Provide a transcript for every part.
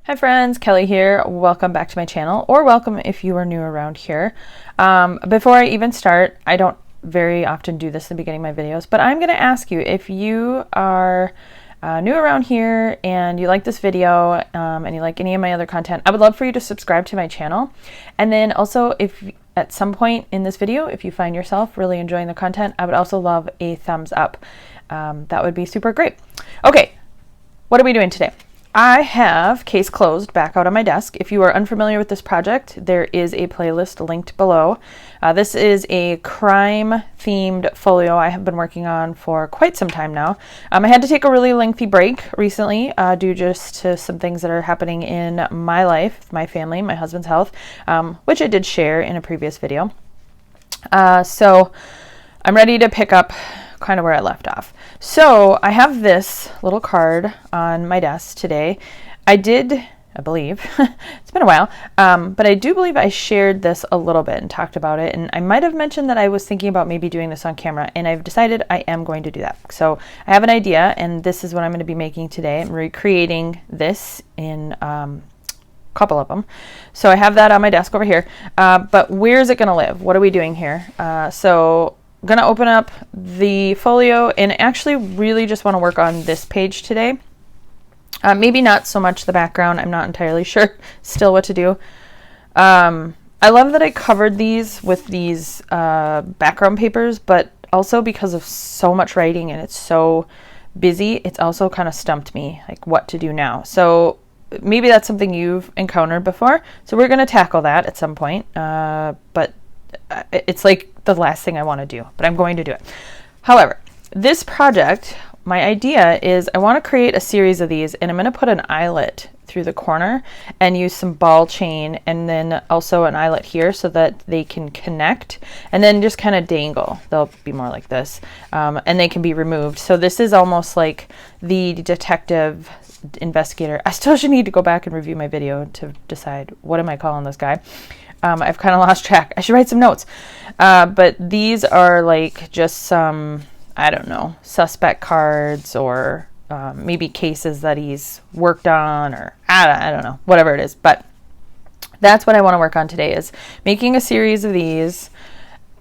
Hi friends, Kelly here. Welcome back to my channel, or welcome if you are new around here. Before I even start, I don't very often do this in the beginning of my videos, but I'm going to ask you if you are new around here and you like this video and you like any of my other content, I would love for you to subscribe to my channel. And then also, if at some point in this video, if you find yourself really enjoying the content, I would also love a thumbs up. That would be super great. Okay, what are we doing today? I have Case Closed back out on my desk. If you are unfamiliar with this project, there is a playlist linked below. This is a crime-themed folio I have been working on for quite some time now. I had to take a really lengthy break recently due just to some things that are happening in my life, my family, my husband's health, which I did share in a previous video. So I'm ready to pick up kind of where I left off. So I have this little card on my desk today. I believe, it's been a while, but I do believe I shared this a little bit and talked about it. And I might have mentioned that I was thinking about maybe doing this on camera, and I've decided I am going to do that. So I have an idea, and this is what I'm going to be making today. I'm recreating this in couple of them. So I have that on my desk over here. But where's it going to live? What are we doing here? So I'm going to open up the folio and actually really just want to work on this page today. Maybe not so much the background. I'm not entirely sure still what to do. I love that I covered these with these background papers, but also because of so much writing and it's so busy, it's also kind of stumped me like what to do now. So maybe that's something you've encountered before. So we're going to tackle that at some point. But it's like the last thing I want to do, but I'm going to do it. However, this project, my idea is I want to create a series of these, and I'm going to put an eyelet through the corner and use some ball chain and then also an eyelet here so that they can connect and then just kind of dangle. They'll be more like this, and they can be removed. So this is almost like the detective investigator. I still should need to go back and review my video to decide what am I calling this guy. I've kind of lost track. I should write some notes. But these are like just some, I don't know, suspect cards or maybe cases that he's worked on, or I don't know, whatever it is. But that's what I want to work on today, is making a series of these,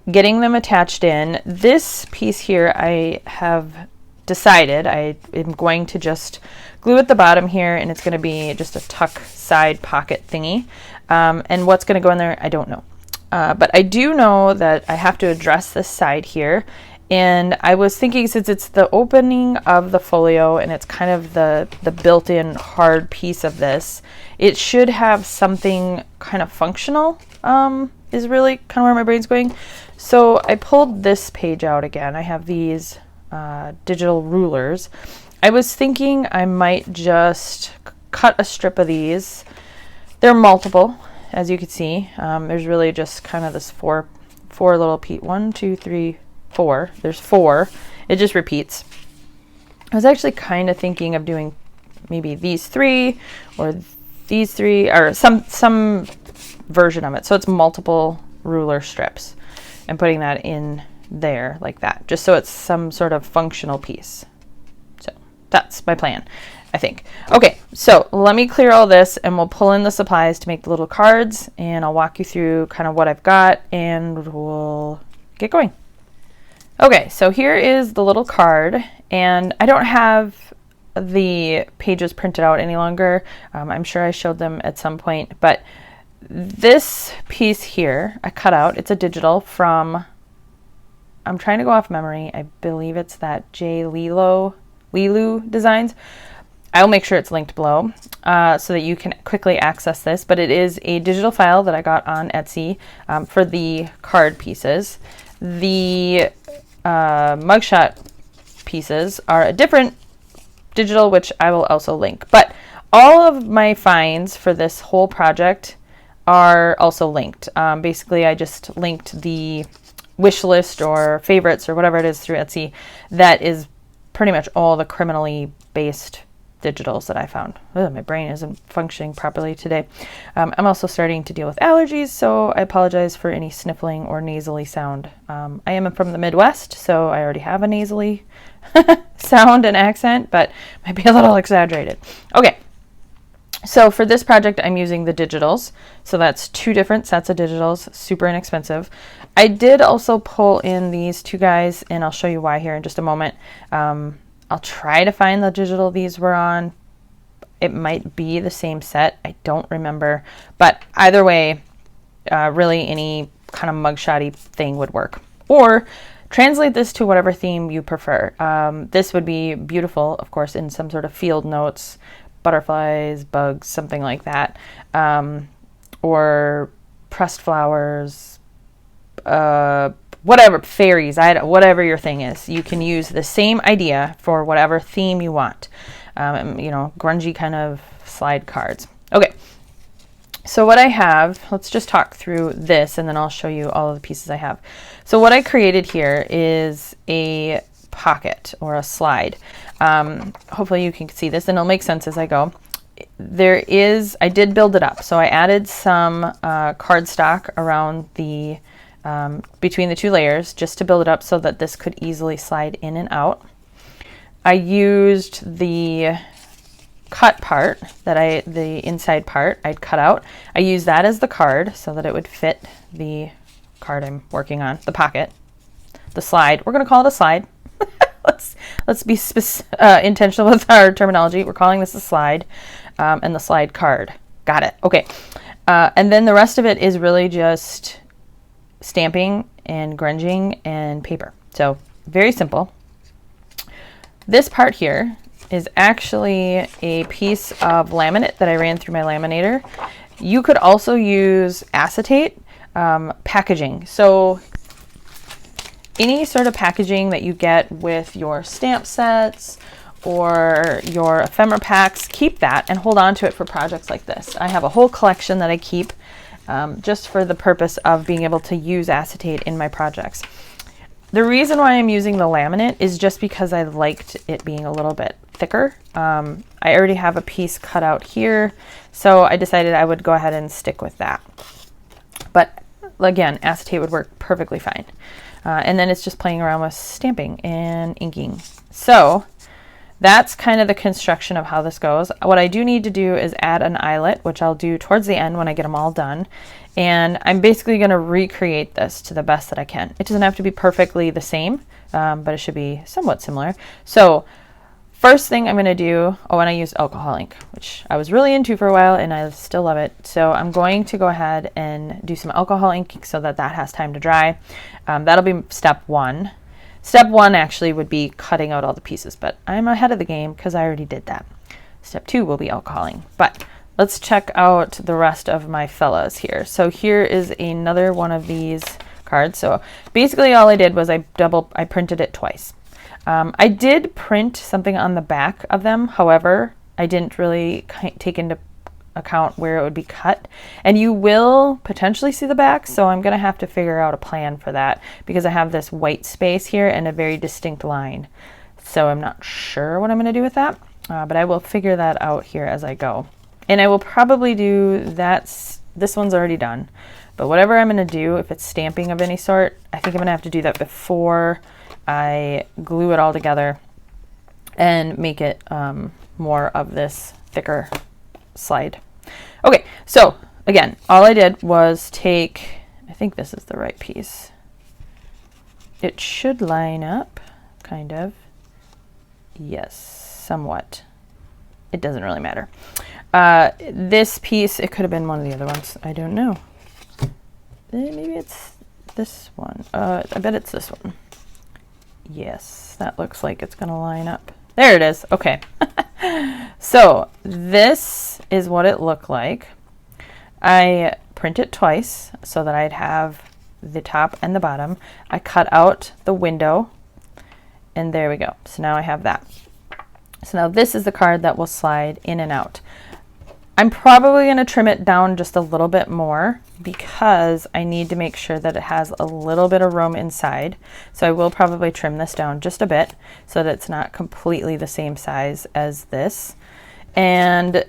getting them attached in. This piece here I have decided I am going to just glue at the bottom here, and it's going to be just a tuck side pocket thingy. And what's going to go in there, I don't know. But I do know that I have to address this side here. And I was thinking, since it's the opening of the folio and it's kind of the built-in hard piece of this, it should have something kind of functional, is really kind of where my brain's going. So I pulled this page out again. I have these digital rulers. I was thinking I might just cut a strip of these. They're multiple, as you can see. There's really just kind of this four little pieces. 1, 2, 3, 4. There's 4. It just repeats. I was actually kind of thinking of doing maybe these 3 or these 3 or some version of it. So it's multiple ruler strips and putting that in there like that, just so it's some sort of functional piece. So that's my plan, I think. Okay, so let me clear all this and we'll pull in the supplies to make the little cards, and I'll walk you through kind of what I've got and we'll get going. Okay, so here is the little card, and I don't have the pages printed out any longer. I'm sure I showed them at some point, but this piece here I cut out. It's a digital from, I'm trying to go off memory, I believe it's that Lilu Designs. I'll make sure it's linked below so that you can quickly access this, but it is a digital file that I got on Etsy for the card pieces. The mugshot pieces are a different digital, which I will also link. But all of my finds for this whole project are also linked. Basically, I just linked the wish list or favorites or whatever it is through Etsy. That is pretty much all the criminally based digitals that I found. Ugh, my brain isn't functioning properly today. I'm also starting to deal with allergies, so I apologize for any sniffling or nasally sound. I am from the Midwest, so I already have a nasally sound and accent, but might be a little exaggerated. Okay, So for this project, I'm using the digitals. So that's 2 different sets of digitals, super inexpensive. I did also pull in these 2 guys, and I'll show you why here in just a moment. I'll try to find the digital these were on. It might be the same set. I don't remember. But either way, really any kind of mugshotty thing would work. Or translate this to whatever theme you prefer. This would be beautiful, of course, in some sort of field notes, butterflies, bugs, something like that. Or pressed flowers, whatever, fairies, whatever your thing is. You can use the same idea for whatever theme you want. You know, grungy kind of slide cards. Okay, so what I have, let's just talk through this and then I'll show you all of the pieces I have. So what I created here is a pocket or a slide. Hopefully you can see this and it'll make sense as I go. I did build it up. So I added some cardstock around the, between the 2 layers just to build it up so that this could easily slide in and out. I used the cut part the inside part I'd cut out. I used that as the card so that it would fit the card I'm working on, the pocket, the slide. We're going to call it a slide. Let's be intentional with our terminology. We're calling this a slide, and the slide card. Got it. Okay. And then the rest of it is really just stamping and grunging and paper. So very simple. This part here is actually a piece of laminate that I ran through my laminator. You could also use acetate packaging. So any sort of packaging that you get with your stamp sets or your ephemera packs, keep that and hold on to it for projects like this. I have a whole collection that I keep just for the purpose of being able to use acetate in my projects. The reason why I'm using the laminate is just because I liked it being a little bit thicker. I already have a piece cut out here, so I decided I would go ahead and stick with that. But again, acetate would work perfectly fine. And then it's just playing around with stamping and inking. So that's kind of the construction of how this goes. What I do need to do is add an eyelet, which I'll do towards the end when I get them all done. And I'm basically going to recreate this to the best that I can. It doesn't have to be perfectly the same, but it should be somewhat similar. So first thing I'm going to do, and I used alcohol ink, which I was really into for a while and I still love it. So I'm going to go ahead and do some alcohol ink so that has time to dry. That'll be step 1. Step 1 actually would be cutting out all the pieces, but I'm ahead of the game because I already did that. Step 2 will be alcohol ink. But let's check out the rest of my fellas here. So here is another one of these cards. So basically all I did was I printed it twice. I did print something on the back of them. However, I didn't really take into account where it would be cut. And you will potentially see the back, so I'm going to have to figure out a plan for that because I have this white space here and a very distinct line. So I'm not sure what I'm going to do with that, but I will figure that out here as I go. And I will probably do that. This one's already done, but whatever I'm going to do, if it's stamping of any sort, I think I'm going to have to do that before I glue it all together and make it more of this thicker slide. Okay, so again, all I did was take, I think this is the right piece. It should line up, kind of. Yes, somewhat. It doesn't really matter. This piece, it could have been one of the other ones. I don't know. Maybe it's this one. I bet it's this one. Yes, that looks like it's going to line up. There it is. Okay. So this is what it looked like. I print it twice so that I'd have the top and the bottom. I cut out the window and there we go. So now I have that. So now this is the card that will slide in and out. I'm probably going to trim it down just a little bit more because I need to make sure that it has a little bit of room inside. So I will probably trim this down just a bit so that it's not completely the same size as this. And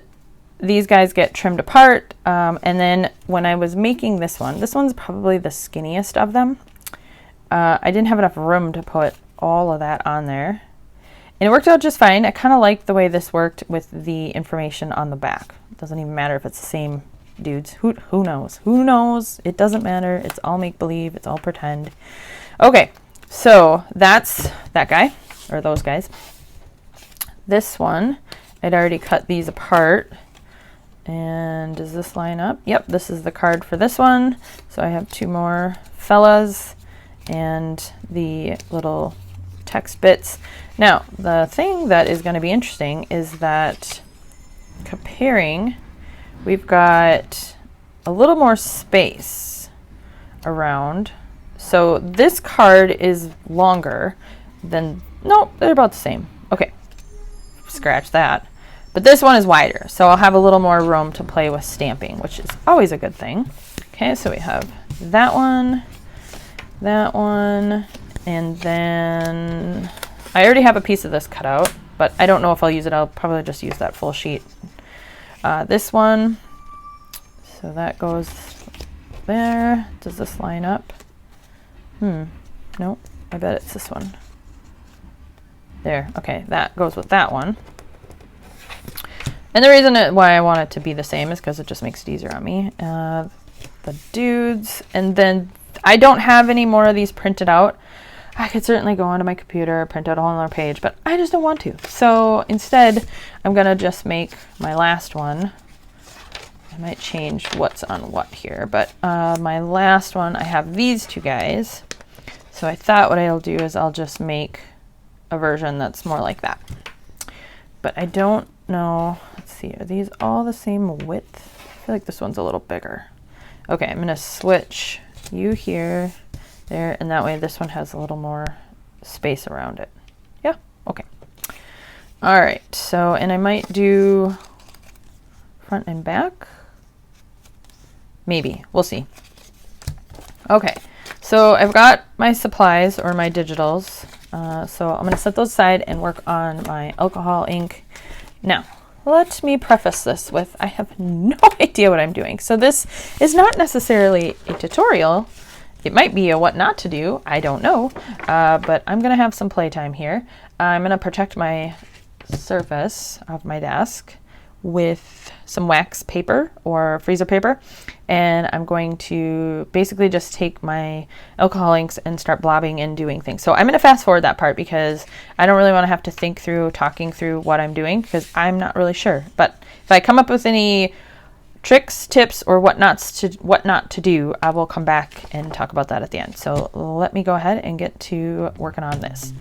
these guys get trimmed apart. And then when I was making this one's probably the skinniest of them. I didn't have enough room to put all of that on there. And it worked out just fine. I kind of like the way this worked with the information on the back. It doesn't even matter if it's the same dudes. Who knows? Who knows? It doesn't matter. It's all make-believe. It's all pretend. Okay, so that's that guy, or those guys. This one, I'd already cut these apart. And does this line up? Yep, this is the card for this one. So I have 2 more fellas and the little text bits. Now, the thing that is going to be interesting is that comparing, we've got a little more space around. So this card is longer than, no, they're about the same. Okay, scratch that. But this one is wider, so I'll have a little more room to play with stamping, which is always a good thing. Okay, so we have that one, and then I already have a piece of this cut out, but I don't know if I'll use it. I'll probably just use that full sheet. This one, so that goes there. Does this line up? No, I bet it's this one. There, okay, that goes with that one. And the reason why I want it to be the same is because it just makes it easier on me. The dudes, and then I don't have any more of these printed out. I could certainly go onto my computer, print out a whole other page, but I just don't want to. So instead, I'm gonna just make my last one. I might change what's on what here, but my last one, I have these 2 guys. So I thought what I'll do is I'll just make a version that's more like that. But I don't know, let's see, are these all the same width? I feel like this one's a little bigger. Okay, I'm gonna switch you here, there, and that way this one has a little more space around it. Yeah, okay. All right, so, and I might do front and back. Maybe, we'll see. Okay, so I've got my supplies or my digitals. So I'm gonna set those aside and work on my alcohol ink. Now, let me preface this with, I have no idea what I'm doing. So this is not necessarily a tutorial. It might be a what not to do, I don't know. But I'm gonna have some playtime here. I'm gonna protect my surface of my desk with some wax paper or freezer paper. And I'm going to basically just take my alcohol inks and start blobbing and doing things. So I'm going to fast forward that part because I don't really want to have to think through talking through what I'm doing because I'm not really sure. But if I come up with any tricks, tips, or what not to do, I will come back and talk about that at the end. So let me go ahead and get to working on this.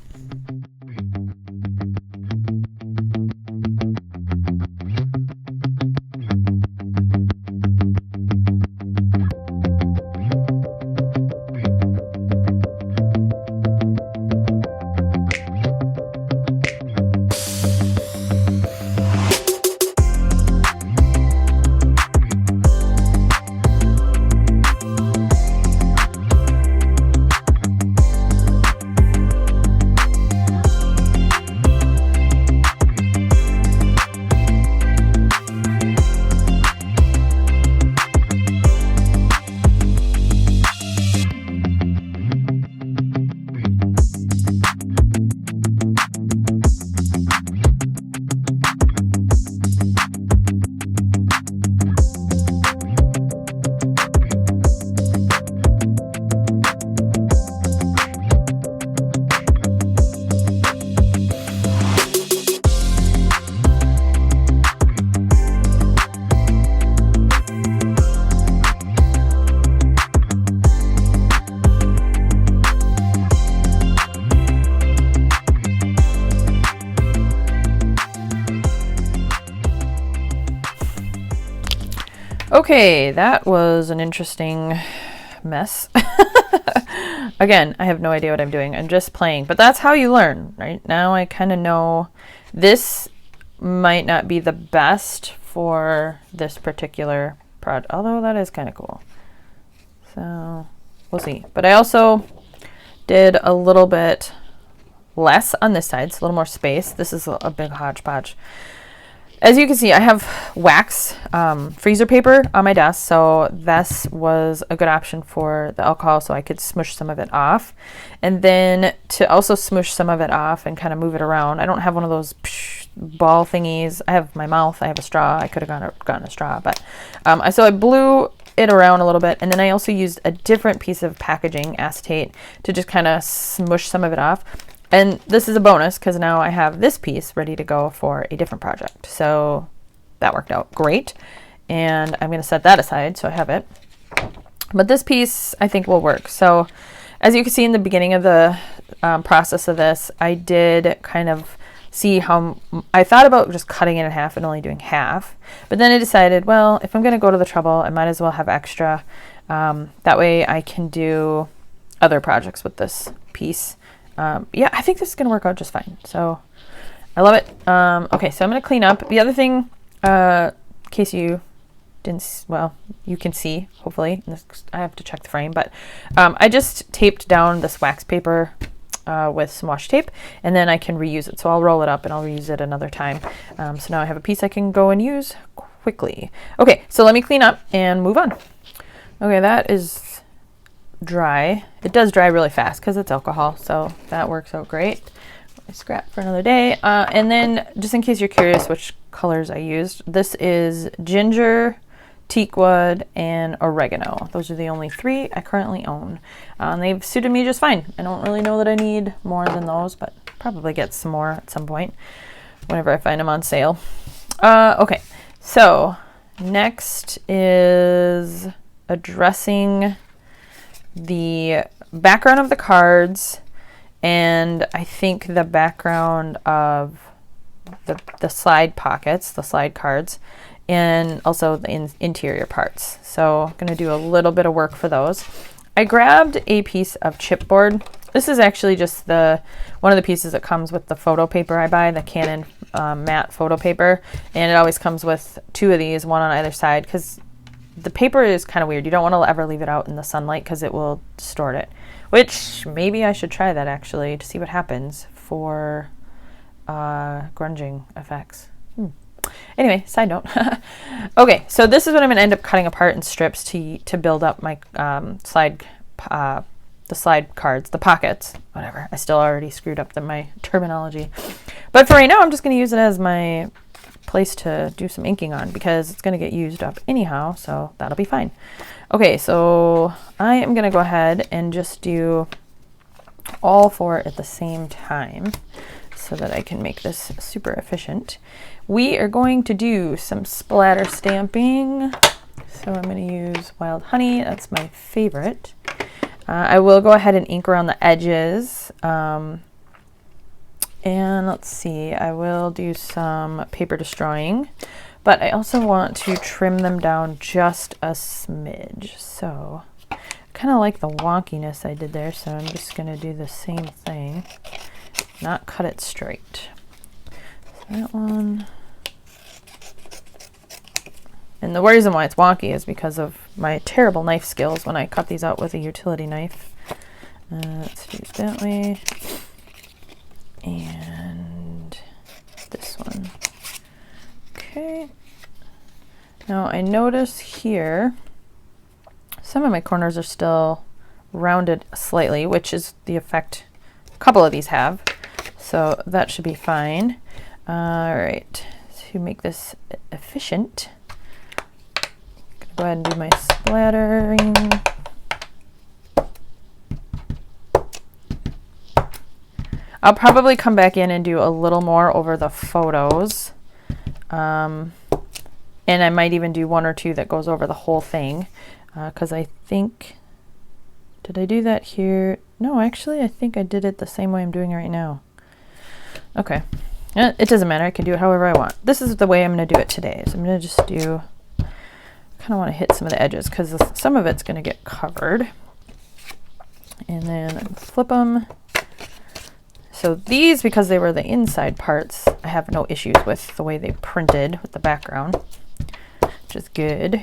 Okay, that was an interesting mess. Again, I have no idea what I'm doing. I'm just playing, but that's how you learn, right? Now I kind of know this might not be the best for this particular project, although that is kind of cool. So we'll see. But I also did a little bit less on this side, so a little more space. This is a big hodgepodge. As you can see, I have wax freezer paper on my desk, so this was a good option for the alcohol, so I could smush some of it off. And then to also smush some of it off and kind of move it around, I don't have one of those ball thingies. I have my mouth, I have a straw. I could have gotten a straw, but so I blew it around a little bit, and then I also used a different piece of packaging, acetate, to just kind of smush some of it off. And this is a bonus because now I have this piece ready to go for a different project. So that worked out great. And I'm going to set that aside so I have it. But this piece I think will work. So as you can see in the beginning of the process of this, I did kind of see how I thought about just cutting it in half and only doing half. But then I decided, well, if I'm going to go to the trouble, I might as well have extra. That way I can do other projects with this piece. Yeah, I think this is going to work out just fine. So I love it. Okay, so I'm going to clean up. The other thing, in case you didn't, well, you can see, hopefully. I have to check the frame, but I just taped down this wax paper with some washi tape, and then I can reuse it. So I'll roll it up and I'll reuse it another time. So now I have a piece I can go and use quickly. Okay, so let me clean up and move on. Okay, that is dry. It does dry really fast because it's alcohol, so that works out great. Scrap for another day. And then just in case you're curious which colors I used, this is ginger, teakwood, and oregano. Those are the only 3 I currently own. They've suited me just fine. I don't really know that I need more than those, but probably get some more at some point whenever I find them on sale. Okay, so next is addressing the background of the cards, and I think the background of the slide pockets, the slide cards, and also the interior parts. So I'm going to do a little bit of work for those. I grabbed a piece of chipboard. This is actually just one of the pieces that comes with the photo paper I buy, the Canon matte photo paper, and it always comes with 2 of these, one on either side, because the paper is kind of weird. You don't want to ever leave it out in the sunlight because it will distort it, which maybe I should try that actually to see what happens for grunging effects. Anyway, side note. Okay, so this is what I'm going to end up cutting apart in strips to build up my the slide cards, the pockets, whatever. I still already screwed up my terminology. But for right now, I'm just going to use it as my place to do some inking on because it's going to get used up anyhow, so that'll be fine. Okay, so I am going to go ahead and just do all 4 at the same time so that I can make this super efficient. We are going to do some splatter stamping, so I'm going to use wild honey. That's my favorite. I will go ahead and ink around the edges. And let's see, I will do some paper destroying, but I also want to trim them down just a smidge. So I kind of like the wonkiness I did there, so I'm just going to do the same thing, not cut it straight. So that one. And the reason why it's wonky is because of my terrible knife skills when I cut these out with a utility knife. Let's do it that way. And this one. Okay. Now I notice here some of my corners are still rounded slightly, which is the effect a couple of these have. So that should be fine. All right. To make this efficient, I'm gonna go ahead and do my splattering. I'll probably come back in and do a little more over the photos. And I might even do 1 or 2 that goes over the whole thing. Because I think, did I do that here? No, actually, I think I did it the same way I'm doing it right now. Okay. It doesn't matter. I can do it however I want. This is the way I'm going to do it today. So I'm going to just do, kind of want to hit some of the edges because some of it's going to get covered. And then flip them. So these, because they were the inside parts, I have no issues with the way they printed with the background, which is good.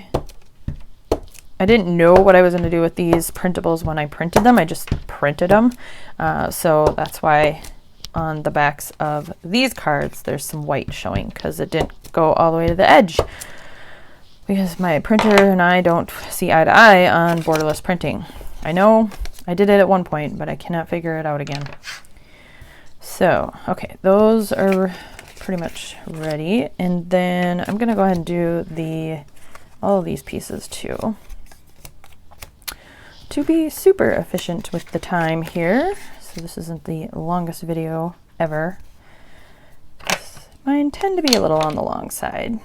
I didn't know what I was going to do with these printables when I printed them. I just printed them. So that's why on the backs of these cards, there's some white showing because it didn't go all the way to the edge, because my printer and I don't see eye to eye on borderless printing. I know I did it at one point, but I cannot figure it out again. So, okay, those are pretty much ready. And then I'm gonna go ahead and do all of these pieces too, to be super efficient with the time here. So this isn't the longest video ever. Mine tend to be a little on the long side.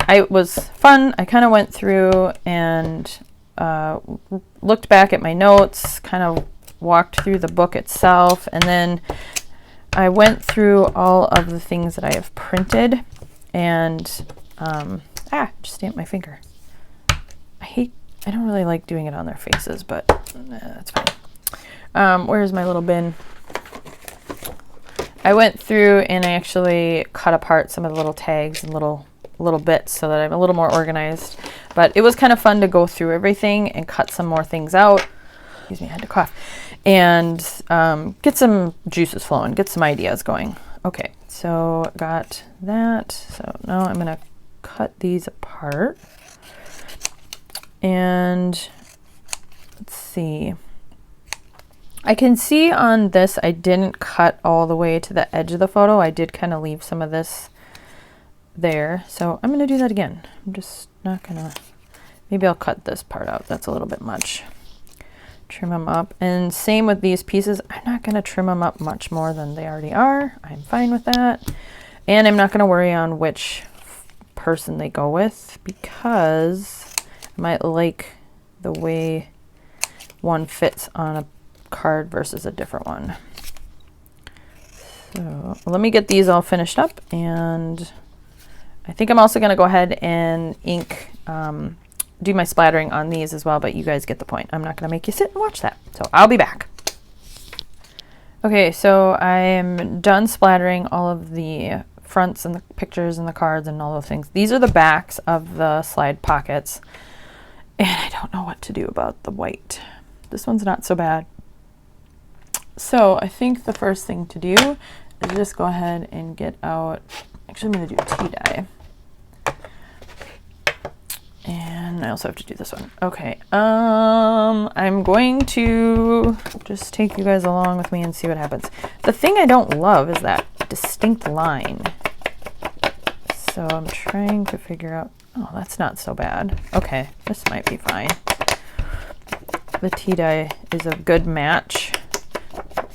It was fun. I kind of went through and looked back at my notes, kind of walked through the book itself, and then I went through all of the things that I have printed, and just stamped my finger. I don't really like doing it on their faces, but that's fine. Where's my little bin? I went through and I actually cut apart some of the little tags and little bits so that I'm a little more organized. But it was kind of fun to go through everything and cut some more things out. Excuse me, I had to cough. And get some juices flowing, get some ideas going. Okay, so got that. So now I'm gonna cut these apart. And let's see. I can see on this I didn't cut all the way to the edge of the photo. I did kind of leave some of this there. So I'm going to do that again. I'm just not going to, maybe I'll cut this part out. That's a little bit much. Trim them up. And same with these pieces. I'm not going to trim them up much more than they already are. I'm fine with that. And I'm not going to worry on which person they go with, because I might like the way one fits on a card versus a different one. So let me get these all finished up, and I think I'm also going to go ahead and ink, do my splattering on these as well, but you guys get the point. I'm not going to make you sit and watch that. So I'll be back. Okay, so I'm done splattering all of the fronts and the pictures and the cards and all those things. These are the backs of the slide pockets, and I don't know what to do about the white. This one's not so bad. So I think the first thing to do is just go ahead and get out, actually I'm going to do tea dye. And I also have to do this one. Okay, I'm going to just take you guys along with me and see what happens. The thing I don't love is that distinct line. So I'm trying to figure out, oh, that's not so bad. Okay, this might be fine. The tea dye is a good match.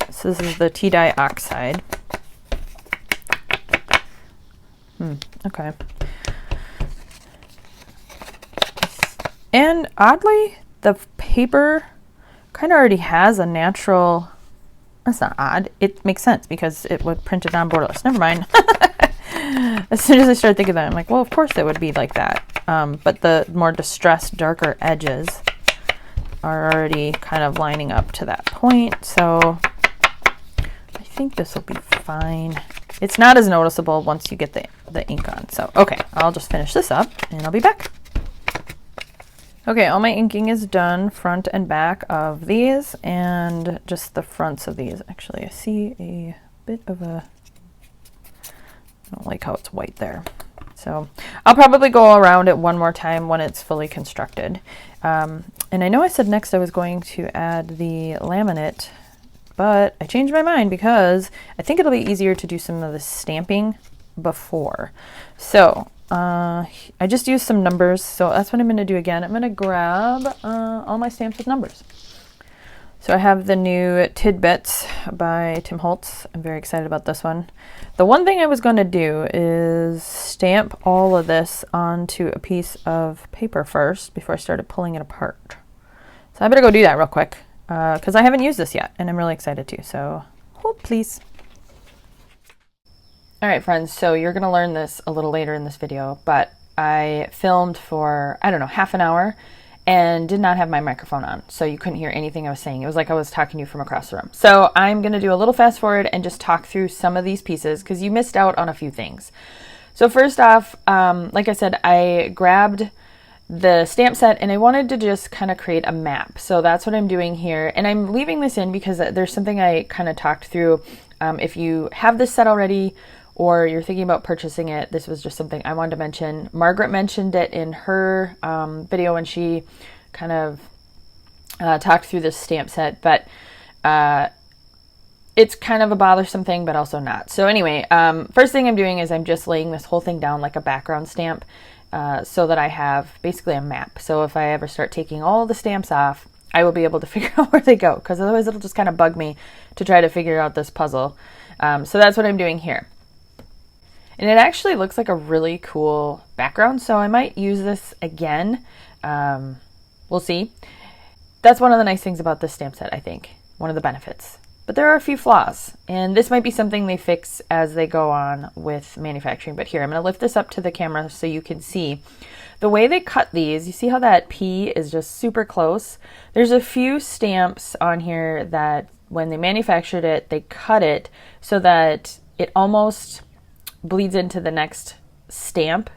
So this is the tea dye oxide. Okay. And oddly, the paper kind of already has a natural, that's not odd, it makes sense because it would print it on borderless. Never mind. As soon as I started thinking that, I'm like, well, of course it would be like that. But the more distressed, darker edges are already kind of lining up to that point. So I think this will be fine. It's not as noticeable once you get the ink on. So, okay, I'll just finish this up and I'll be back. Okay, all my inking is done, front and back of these, and just the fronts of these. Actually, I see a bit of a, I don't like how it's white there. So I'll probably go around it one more time when it's fully constructed. And I know I said next I was going to add the laminate, but I changed my mind because I think it'll be easier to do some of the stamping before. So I just used some numbers, so that's what I'm going to do again. I'm going to grab all my stamps with numbers. So I have the new Tidbits by Tim Holtz. I'm very excited about this one. The one thing I was going to do is stamp all of this onto a piece of paper first before I started pulling it apart. So I better go do that real quick because I haven't used this yet and I'm really excited to. So hold please. All right, friends, so you're going to learn this a little later in this video, but I filmed for, I don't know, half an hour and did not have my microphone on, so you couldn't hear anything I was saying. It was like I was talking to you from across the room. So I'm going to do a little fast forward and just talk through some of these pieces because you missed out on a few things. So first off, like I said, I grabbed the stamp set and I wanted to just kind of create a map. So that's what I'm doing here. And I'm leaving this in because there's something I kind of talked through. If you have this set already, or you're thinking about purchasing it, this was just something I wanted to mention. Margaret mentioned it in her video when she kind of talked through this stamp set, but it's kind of a bothersome thing, but also not. So anyway, first thing I'm doing is I'm just laying this whole thing down like a background stamp so that I have basically a map. So if I ever start taking all the stamps off, I will be able to figure out where they go, because otherwise it'll just kind of bug me to try to figure out this puzzle. So that's what I'm doing here. And it actually looks like a really cool background, so I might use this again. We'll see. That's one of the nice things about this stamp set, I think. One of the benefits. But there are a few flaws, and this might be something they fix as they go on with manufacturing. But here, I'm going to lift this up to the camera so you can see. The way they cut these, you see how that P is just super close? There's a few stamps on here that when they manufactured it, they cut it so that it almost bleeds into the next stamp,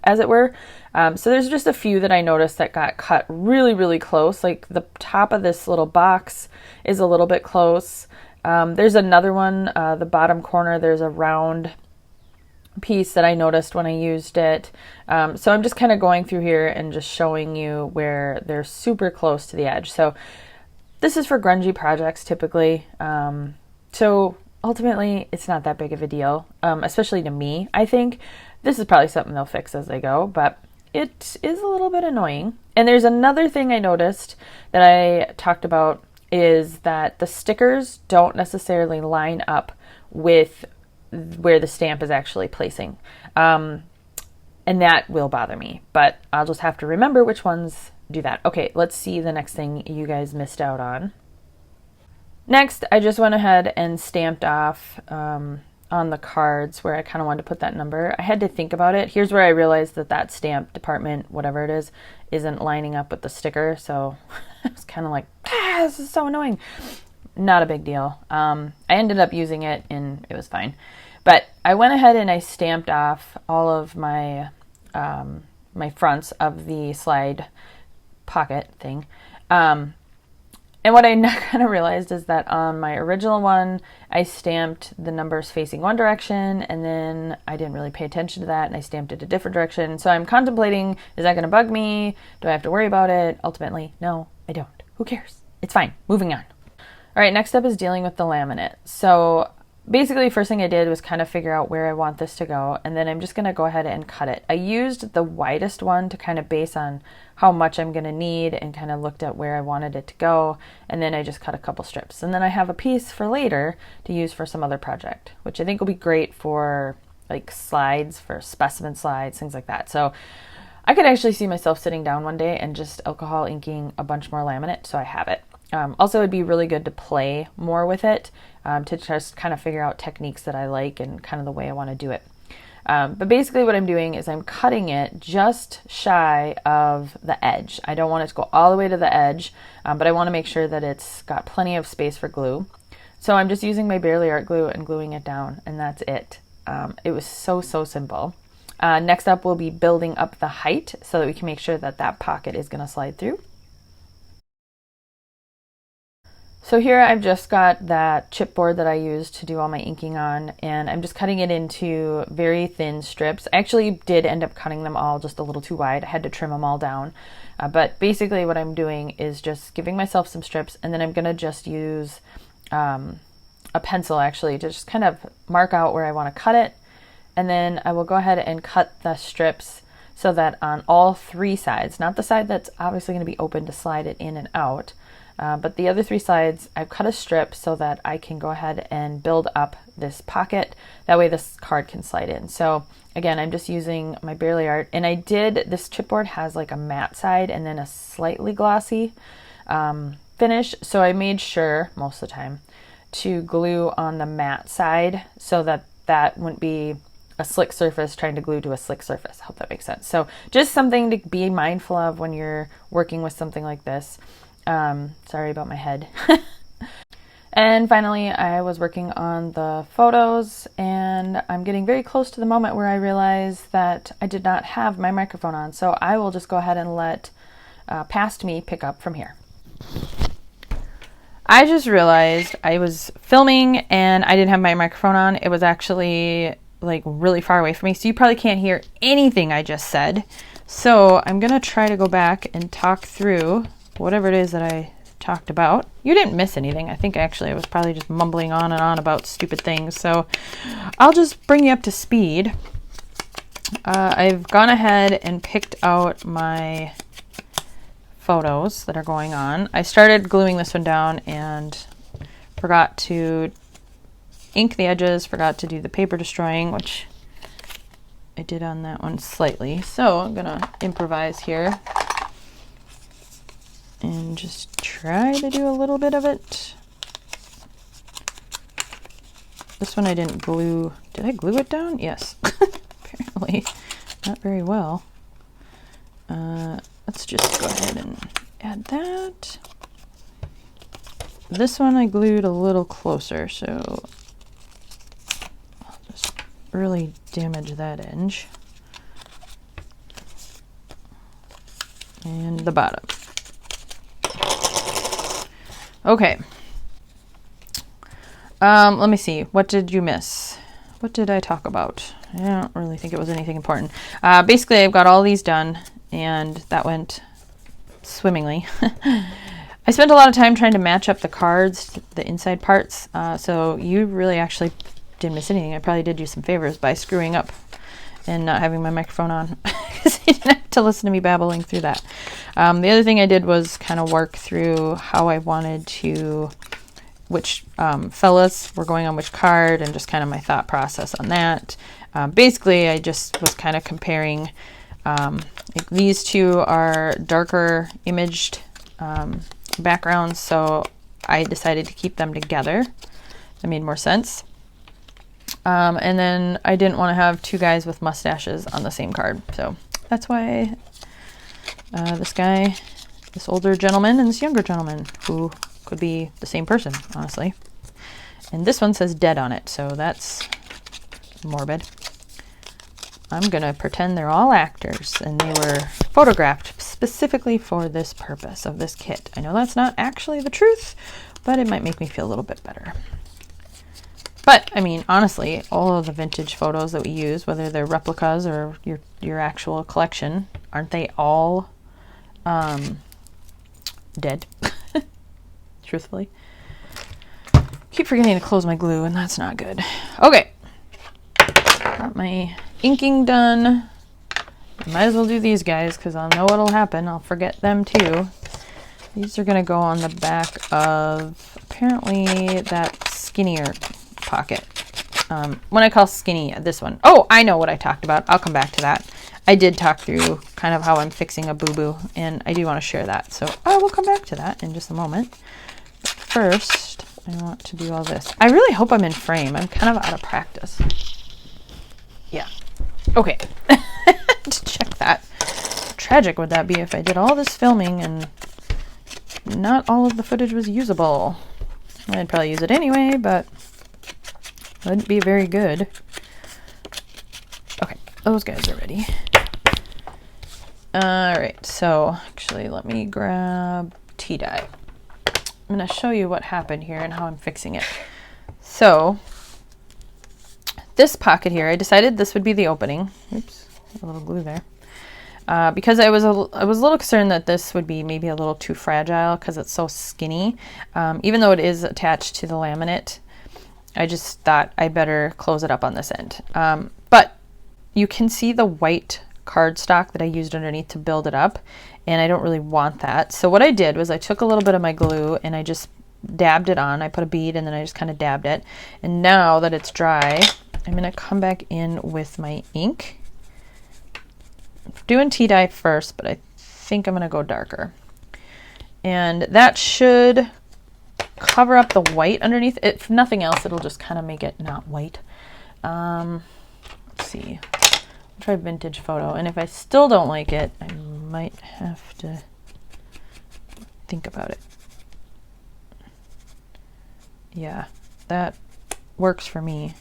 as it were. So there's just a few that I noticed that got cut really, really close. Like the top of this little box is a little bit close. There's another one, the bottom corner, there's a round piece that I noticed when I used it. So I'm just kind of going through here and just showing you where they're super close to the edge. So this is for grungy projects typically. So ultimately it's not that big of a deal, especially to me. I think this is probably something they'll fix as they go, but it is a little bit annoying. And there's another thing I noticed that I talked about is that the stickers don't necessarily line up with where the stamp is actually placing. And that will bother me, but I'll just have to remember which ones do that. Okay, let's see the next thing you guys missed out on. Next, I just went ahead and stamped off on the cards where I kind of wanted to put that number. I had to think about it. Here's where I realized that that stamp department, whatever it is, isn't lining up with the sticker. So I was kind of like, this is so annoying. Not a big deal. I ended up using it and it was fine. But I went ahead and I stamped off all of my my fronts of the slide pocket thing. And what I kind of realized is that on my original one, I stamped the numbers facing one direction, and then I didn't really pay attention to that, and I stamped it a different direction. So I'm contemplating, is that going to bug me? Do I have to worry about it? Ultimately, no, I don't. Who cares? It's fine. Moving on. All right, next up is dealing with the laminate. So basically, first thing I did was kind of figure out where I want this to go, and then I'm just going to go ahead and cut it. I used the widest one to kind of base on how much I'm going to need and kind of looked at where I wanted it to go, and then I just cut a couple strips. And then I have a piece for later to use for some other project, which I think will be great for like slides, for specimen slides, things like that. So I could actually see myself sitting down one day and just alcohol inking a bunch more laminate, so I have it. Also, it'd be really good to play more with it, to just kind of figure out techniques that I like and kind of the way I want to do it. But basically what I'm doing is I'm cutting it just shy of the edge. I don't want it to go all the way to the edge, but I want to make sure that it's got plenty of space for glue. So I'm just using my Barely Art glue and gluing it down, and that's it. It was so simple. Next up, we'll be building up the height so that we can make sure that that pocket is going to slide through. So here I've just got that chipboard that I used to do all my inking on, and I'm just cutting it into very thin strips. I actually did end up cutting them all just a little too wide. I had to trim them all down. But basically what I'm doing is just giving myself some strips, and then I'm going to just use a pencil actually to just kind of mark out where I want to cut it. And then I will go ahead and cut the strips so that on all three sides, not the side that's obviously going to be open to slide it in and out, but the other three sides, I've cut a strip so that I can go ahead and build up this pocket. That way this card can slide in. So again, I'm just using my Barely Art, and this chipboard has like a matte side and then a slightly glossy finish. So I made sure most of the time to glue on the matte side so that that wouldn't be a slick surface trying to glue to a slick surface. I hope that makes sense. So just something to be mindful of when you're working with something like this. Sorry about my head. And finally, I was working on the photos, and I'm getting very close to the moment where I realize that I did not have my microphone on. So I will just go ahead and let past me pick up from here. I just realized I was filming and I didn't have my microphone on. It was actually like really far away from me, so you probably can't hear anything I just said. So I'm gonna try to go back and talk through whatever it is that I talked about. You didn't miss anything. I think actually I was probably just mumbling on and on about stupid things. So I'll just bring you up to speed. I've gone ahead and picked out my photos that are going on. I started gluing this one down and forgot to ink the edges, forgot to do the paper destroying, which I did on that one slightly. So I'm gonna improvise here and just try to do a little bit of it. This one I didn't glue. Did I glue it down? Yes. Apparently not very well. Let's just go ahead and add that. This one I glued a little closer, so I'll just really damage that edge. And the bottom. Okay. Let me see. What did you miss? What did I talk about? I don't really think it was anything important. Basically, I've got all these done, and that went swimmingly. I spent a lot of time trying to match up the cards, the inside parts, so you really actually didn't miss anything. I probably did you some favors by screwing up and not having my microphone on, because you didn't have to listen to me babbling through that. The other thing I did was kind of work through how I wanted to, which fellas were going on which card, and just kind of my thought process on that. Basically, I just was kind of comparing, like these two are darker imaged backgrounds, so I decided to keep them together. That made more sense. And then I didn't want to have two guys with mustaches on the same card, so that's why this guy, this older gentleman, and this younger gentleman, who could be the same person, honestly. And this one says dead on it, so that's morbid. I'm gonna pretend they're all actors and they were photographed specifically for this purpose of this kit. I know that's not actually the truth, but it might make me feel a little bit better. But I mean, honestly, all of the vintage photos that we use, whether they're replicas or your actual collection, aren't they all dead? Truthfully. Keep forgetting to close my glue, and that's not good. Okay. Got my inking done. Might as well do these guys because I'll know what'll happen. I'll forget them too. These are going to go on the back of apparently that skinnier pocket. When I call skinny, this one. Oh, I know what I talked about. I'll come back to that. I did talk through kind of how I'm fixing a boo-boo, and I do want to share that. So I will come back to that in just a moment. But first, I want to do all this. I really hope I'm in frame. I'm kind of out of practice. Yeah. Okay. To check that. How tragic would that be if I did all this filming and not all of the footage was usable? I'd probably use it anyway, but it wouldn't be very good. Okay, those guys are ready. Alright, so actually let me grab tea dye. I'm going to show you what happened here and how I'm fixing it. So this pocket here, I decided this would be the opening. Oops, a little glue there. Because I was a little concerned that this would be maybe a little too fragile because it's so skinny. Even though it is attached to the laminate, I just thought I better close it up on this end. But you can see the white cardstock that I used underneath to build it up, and I don't really want that. So what I did was I took a little bit of my glue and I just dabbed it on. I put a bead and then I just kind of dabbed it. And now that it's dry, I'm going to come back in with my ink. I'm doing tea dye first, but I think I'm going to go darker. And that should cover up the white underneath. If nothing else, it'll just kind of make it not white. Let's see. I'll try vintage photo. And if I still don't like it, I might have to think about it. Yeah, that works for me.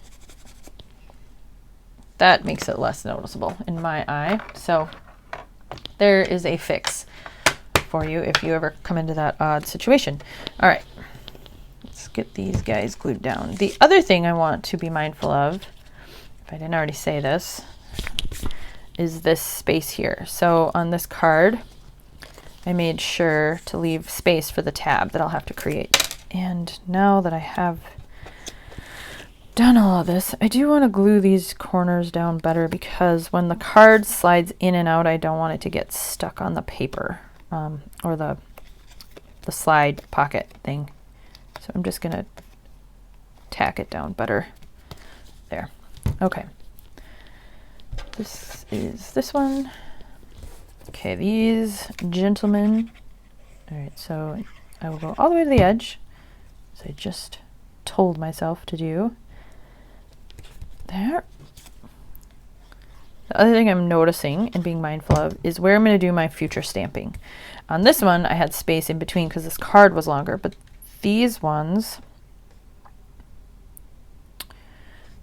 That makes it less noticeable in my eye. So there is a fix for you if you ever come into that odd situation. All right, let's get these guys glued down. The other thing I want to be mindful of, if I didn't already say this, is this space here. So on this card, I made sure to leave space for the tab that I'll have to create. And now that I have done all of this, I do want to glue these corners down better, because when the card slides in and out, I don't want it to get stuck on the paper, or the slide pocket thing. So I'm just gonna tack it down better. There. Okay. This is this one. Okay, these gentlemen. All right, so I will go all the way to the edge, as I just told myself to do. There. The other thing I'm noticing and being mindful of is where I'm going to do my future stamping. On this one, I had space in between because this card was longer, but these ones,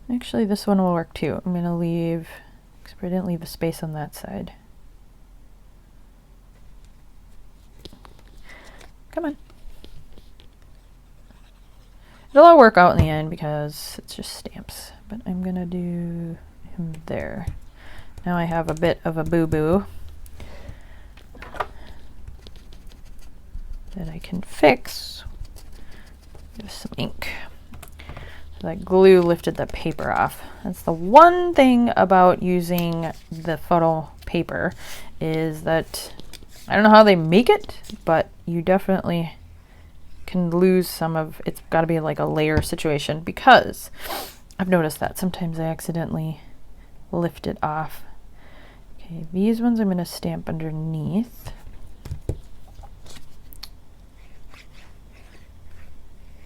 actually this one will work too. I'm going to leave, because I didn't leave a space on that side. Come on. It'll all work out in the end because it's just stamps, but I'm going to do him there. Now I have a bit of a boo-boo that I can fix with some ink. So that glue lifted the paper off. That's the one thing about using the photo paper, is that I don't know how they make it, but you definitely can lose some of it's got to be like a layer situation, because I've noticed that sometimes I accidentally lift it off. Okay, these ones I'm going to stamp underneath.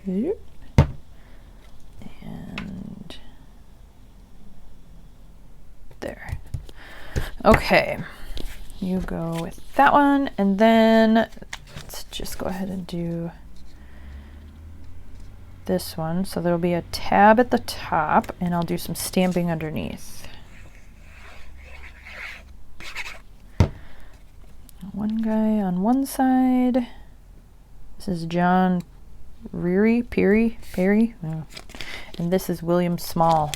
And there. Okay, you go with that one, and then let's just go ahead and do this one. So there'll be a tab at the top, and I'll do some stamping underneath. One guy on one side. This is John Perry. Oh. And this is William Small.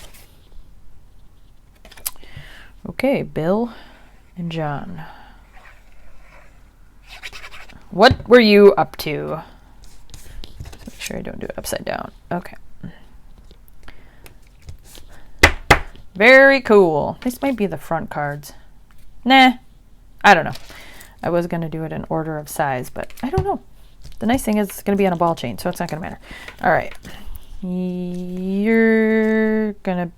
Okay, Bill and John. What were you up to? Let's make sure I don't do it upside down. Okay. Very cool. This might be the front cards. Nah, I don't know. I was going to do it in order of size, but I don't know. The nice thing is it's going to be on a ball chain, so it's not going to matter. All right. You're going to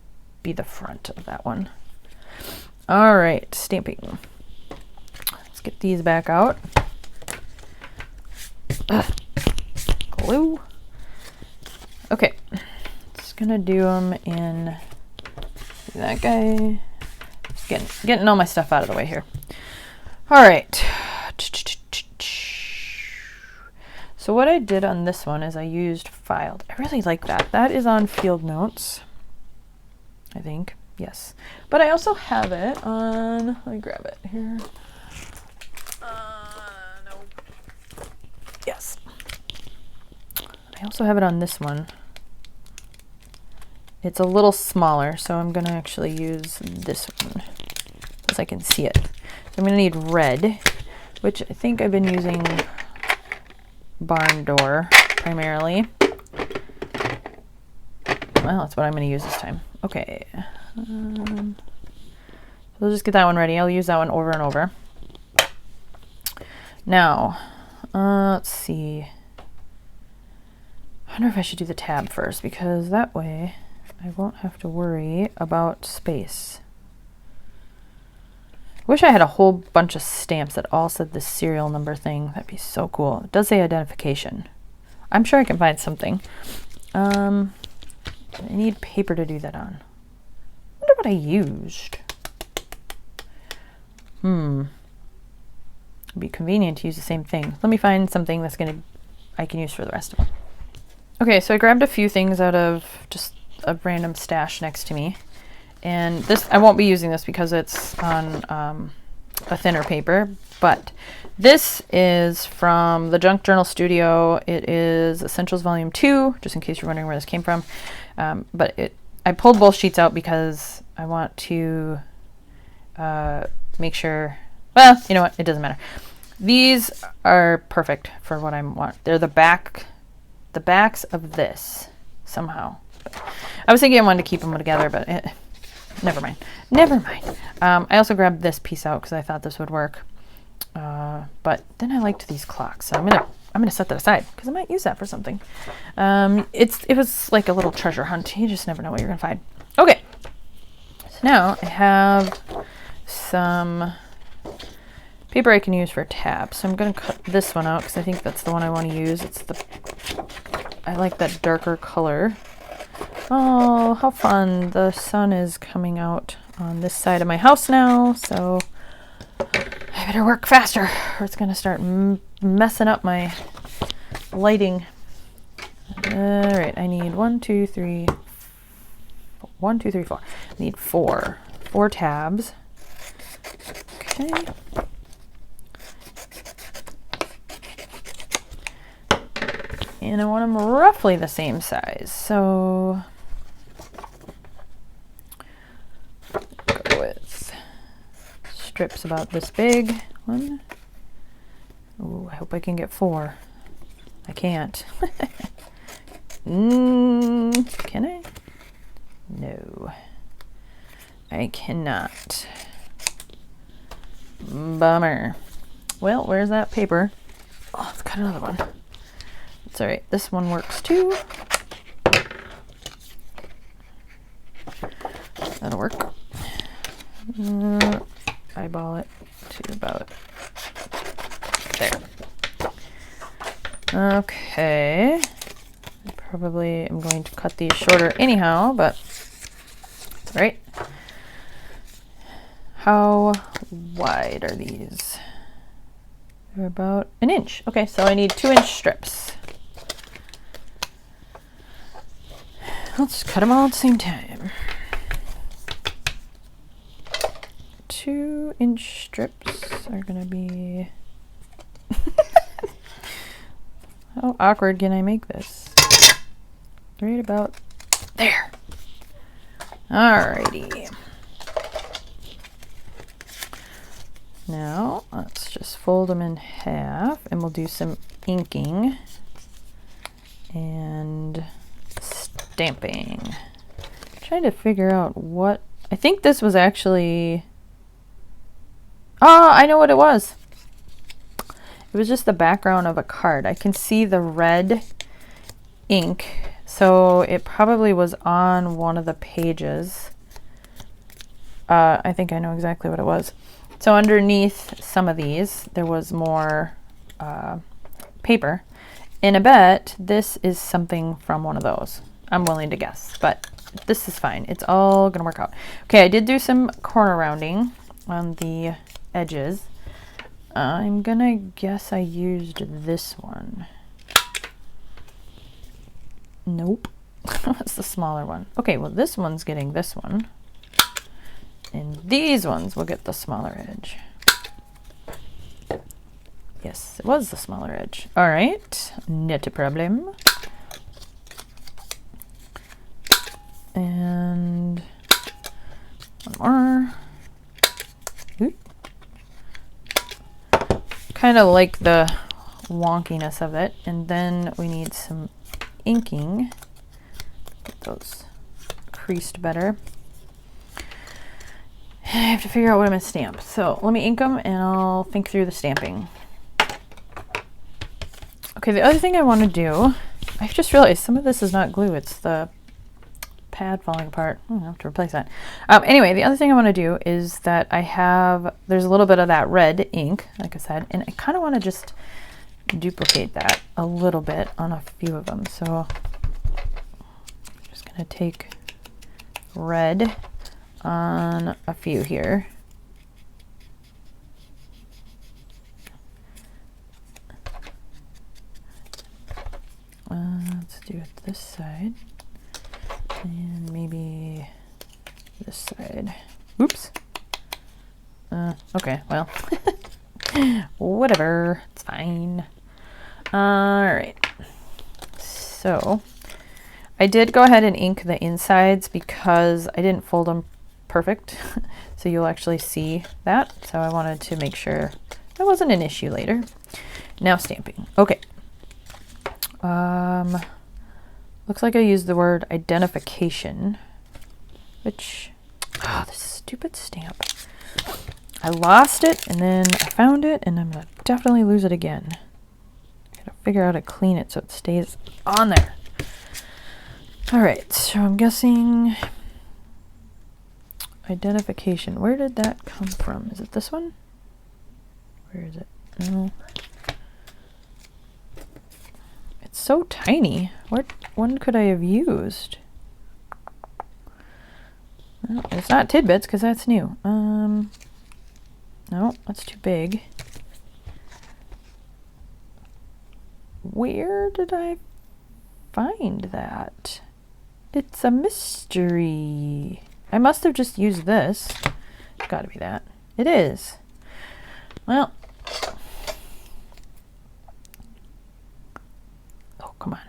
be the front of that one. All right, stamping. Let's get these back out. Glue. Okay. Just going to do them in that guy. Just getting all my stuff out of the way here. All right. So what I did on this one is I used filed. I really like that. That is on Field Notes, I think. Yes. But I also have it on, let me grab it here. No. Yes. I also have it on this one. It's a little smaller, so I'm going to actually use this one, because I can see it. So I'm going to need red, which I think I've been using Barn Door primarily. Well, that's what I'm going to use this time. Okay. So we'll just get that one ready. I'll use that one over and over. Now, let's see. I wonder if I should do the tab first, because that way I won't have to worry about space. I wish I had a whole bunch of stamps that all said the serial number thing. That'd be so cool. It does say identification. I'm sure I can find something. I need paper to do that on. I wonder what I used. It'd be convenient to use the same thing. Let me find something that's I can use for the rest of them. Okay, so I grabbed a few things out of just a random stash next to me. And this, I won't be using this because it's on a thinner paper, but this is from the Junk Journal Studio. It is Essentials Volume 2, just in case you're wondering where this came from. But I pulled both sheets out because I want to make sure, well, you know what, it doesn't matter. These are perfect for what I want. They're the backs of this somehow. I was thinking I wanted to keep them together, but never mind. Never mind. I also grabbed this piece out because I thought this would work. But then I liked these clocks, so I'm gonna set that aside because I might use that for something. It was like a little treasure hunt. You just never know what you're gonna find. Okay, so now I have some paper I can use for tabs. So I'm gonna cut this one out because I think that's the one I want to use. I like that darker color. Oh, how fun! The sun is coming out on this side of my house now, so I better work faster or it's gonna start messing up my lighting. All right, I need 1, 2, 3, 4. I need four tabs. Okay. And I want them roughly the same size, so go with strips about this big. 1. Oh, I hope I can get 4. I can't. Can I? No, I cannot. Bummer. Well, where's that paper? Oh, let's cut another one. It's all right. This one works too. That'll work. Eyeball it to about there. Okay. I probably am going to cut these shorter anyhow, but right. How wide are these? They're about 1 inch. Okay, so I need 2-inch strips. Let's cut them all at the same time. 2-inch strips are gonna be how awkward can I make this? Right about there. Alrighty. Now let's just fold them in half and we'll do some inking and stamping. I'm trying to figure out what, I think this was actually, oh, I know what it was. It was just the background of a card. I can see the red ink, so it probably was on one of the pages. I think I know exactly what it was. So underneath some of these, there was more paper. And I bet this is something from one of those. I'm willing to guess, but this is fine. It's all gonna work out. Okay, I did do some corner rounding on the edges. I'm gonna guess I used this one. Nope. That's the smaller one. Okay, well this one's getting this one. And these ones will get the smaller edge. Yes, it was the smaller edge. All right, not a problem. And one more. Ooh. Kind of like the wonkiness of it. And then we need some inking. Get those creased better. I have to figure out what I'm going to stamp. So let me ink them and I'll think through the stamping. Okay, the other thing I want to do, I've just realized some of this is not glue, it's the pad falling apart. I have to replace that. Anyway, the other thing I want to do is that there's a little bit of that red ink, like I said, and I kind of want to just duplicate that a little bit on a few of them. So I'm just going to take red on a few here. Let's do it this side and maybe this side. Oops. Okay, well, whatever, it's fine. All right, so I did go ahead and ink the insides because I didn't fold them perfect. So you'll actually see that. So I wanted to make sure that wasn't an issue later. Now stamping. Okay. Looks like I used the word identification, which, this stupid stamp. I lost it and then I found it and I'm gonna definitely lose it again. Gotta figure out how to clean it so it stays on there. All right, so I'm guessing identification. Where did that come from? Is it this one? Where is it? No. It's so tiny. What one could I have used? Well, it's not tidbits because that's new. No, that's too big. Where did I find that? It's a mystery. I must have just used this. It's got to be that. It is. Well. Oh, come on.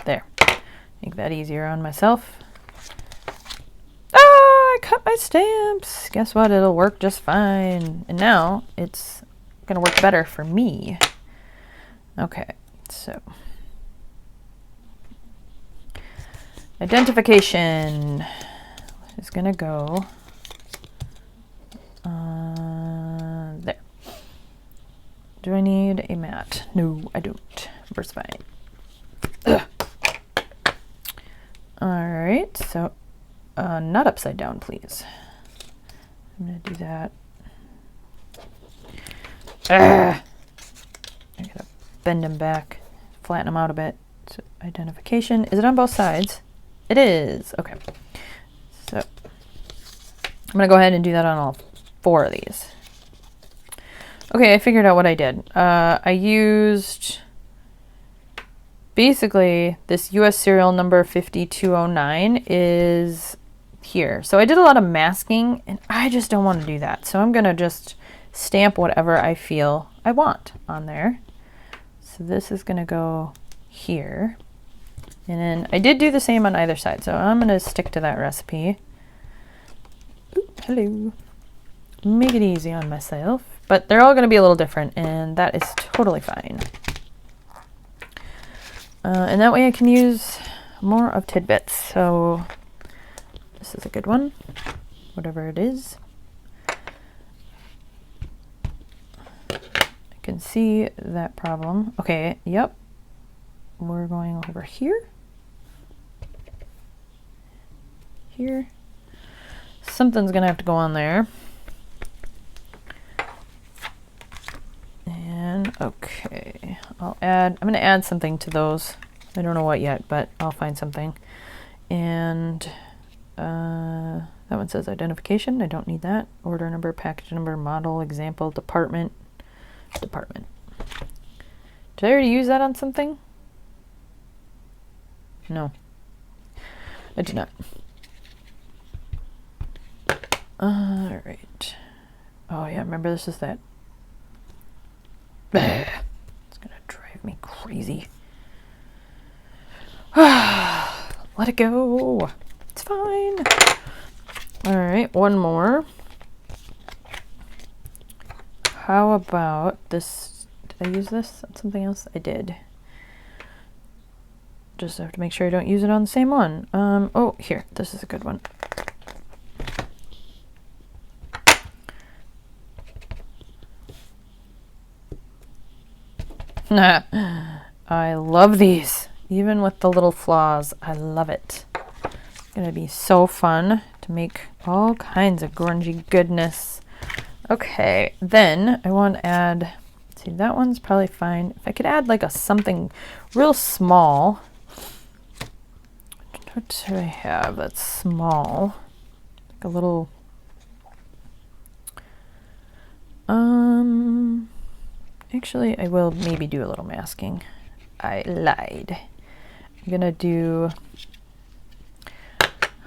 There. Make that easier on myself. I cut my stamps. Guess what? It'll work just fine. And now it's going to work better for me. Okay, so identification is going to go there. Do I need a mat? No, I don't. We're fine. Ugh. All right, so not upside down, please. I'm going to do that. I gotta bend them back, flatten them out a bit. So identification. Is it on both sides? It is. Okay. So I'm going to go ahead and do that on all 4 of these. Okay, I figured out what I did. I used basically this US serial number 5209 is here. So I did a lot of masking and I just don't want to do that. So I'm going to just stamp whatever I feel I want on there. So this is going to go here. And then I did do the same on either side. So I'm going to stick to that recipe. Ooh, hello. Make it easy on myself. But they're all going to be a little different and that is totally fine. And that way I can use more of tidbits. So this is a good one, whatever it is. I can see that problem. Okay, yep. We're going over here. Here. Something's gonna have to go on there. And okay, I'm gonna add something to those. I don't know what yet, but I'll find something. And that one says identification. I don't need that. Order number, package number, model, example, department. Did I already use that on something? No, I did not. All right. Oh yeah, remember this is that. It's gonna drive me crazy. Let it go. It's fine. All right, one more. How about this? Did I use this on something else? I did. Just have to make sure I don't use it on the same one. Oh, here. This is a good one. I love these. Even with the little flaws, I love it. It's gonna be so fun to make all kinds of grungy goodness. Okay, then I want to add, see, that one's probably fine. If I could add like something real small. What do I have that's small? Like a little, actually I will maybe do a little masking. I lied. I'm gonna do,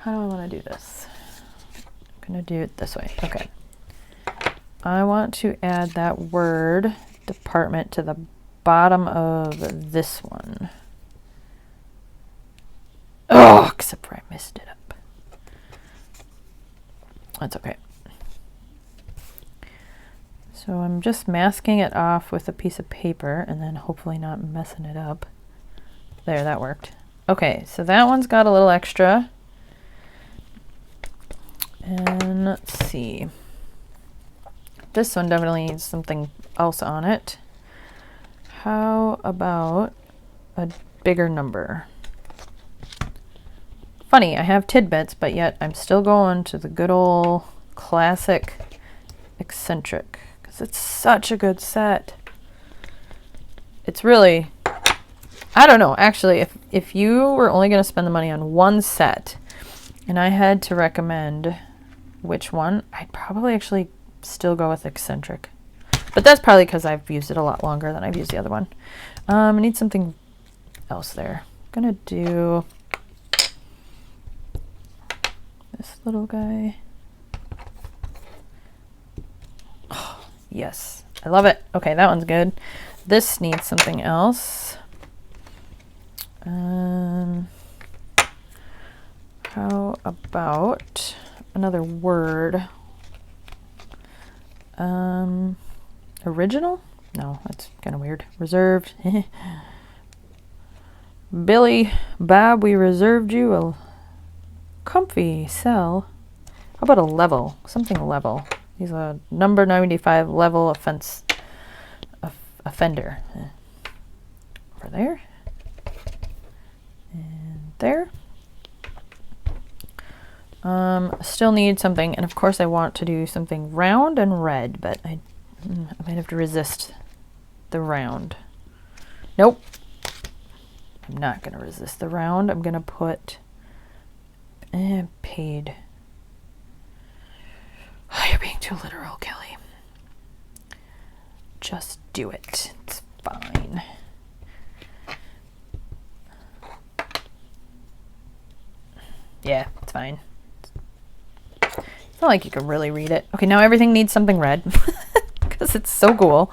how do I want to do this? I'm gonna do it this way. Okay. I want to add that word department to the bottom of this one. Oh, except for I messed it up. That's okay. So I'm just masking it off with a piece of paper and then hopefully not messing it up. There, that worked. Okay, so that one's got a little extra. And let's see. This one definitely needs something else on it. How about a bigger number? Funny, I have tidbits, but yet I'm still going to the good old classic eccentric because it's such a good set. It's really, I don't know, actually, if you were only going to spend the money on one set and I had to recommend which one, I'd probably actually still go with eccentric. But that's probably because I've used it a lot longer than I've used the other one. I need something else there. I'm going to do this little guy. Oh, yes, I love it. Okay, that one's good. This needs something else. How about another word? Original? No, that's kind of weird. Reserved. Billy, Bob, we reserved you a comfy cell. How about a level? Something level. He's a number 95 level offender. Over there. And there. Still need something, and of course I want to do something round and red, but I might have to resist the round. Nope. I'm not going to resist the round. I'm going to put paid. Oh, you're being too literal, Kelly. Just do it. It's fine. Yeah, it's fine. It's not like you can really read it. Okay, now everything needs something red because it's so cool.